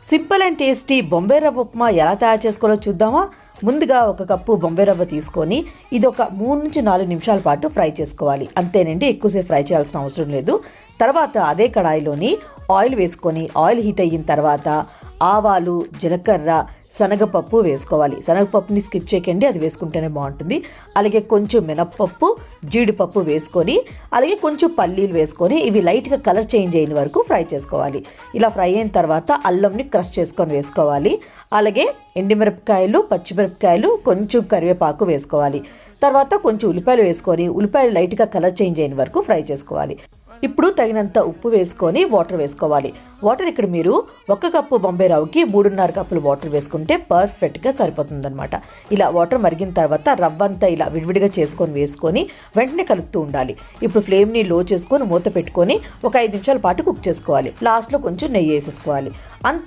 Simple and tasty Bombay రవ్వ ఉప్మా ఎలా తయారు చేసుకోవాలో చూద్దామా. ముందుగా ఒక కప్పు బొంబాయి రవ్వ తీసుకొని ఇది ఒక 3 నుంచి 4 నిమిషాల పాటు ఫ్రై చేసుకోవాలి. అంతేనండి, ఎక్కువసేపు ఫ్రై చేయాల్సిన అవసరం లేదు. తర్వాత అదే కడాయిలోని ఆయిల్ వేసుకొని ఆయిల్ హీట్ అయిన తర్వాత ఆవాలు, జీలకర్ర, శనగపప్పు వేసుకోవాలి. శనగపప్పుని స్కిప్ చేయకండి, అది వేసుకుంటేనే బాగుంటుంది. అలాగే కొంచెం మినప్పప్పు, జీడిపప్పు వేసుకొని అలాగే కొంచెం పల్లీలు వేసుకొని ఇవి లైట్గా కలర్ చేంజ్ అయిన వరకు ఫ్రై చేసుకోవాలి. ఇలా ఫ్రై అయిన తర్వాత అల్లంని క్రష్ చేసుకొని వేసుకోవాలి. అలాగే ఎండుమిరపకాయలు, పచ్చిమిరపకాయలు, కొంచెం కరివేపాకు వేసుకోవాలి. తర్వాత కొంచెం ఉల్లిపాయలు వేసుకొని ఉల్లిపాయలు లైట్గా కలర్ చేంజ్ అయిన వరకు ఫ్రై చేసుకోవాలి. ఇప్పుడు తగినంత ఉప్పు వేసుకొని వాటర్ వేసుకోవాలి. వాటర్ ఇక్కడ మీరు 1 కప్పు బొంబాయి రవ్వకి 3.5 కప్పులు వాటర్ వేసుకుంటే పర్ఫెక్ట్గా సరిపోతుందన్నమాట. ఇలా వాటర్ మరిగిన తర్వాత రవ్వ అంతా ఇలా విడివిడిగా వేసుకొని వెంటనే కలుపుతూ ఉండాలి. ఇప్పుడు ఫ్లేమ్ని లో చేసుకొని మూత పెట్టుకొని ఒక 5 నిమిషాల పాటు కుక్ చేసుకోవాలి. లాస్ట్లో కొంచెం నెయ్యి వేసేసుకోవాలి. అంతే.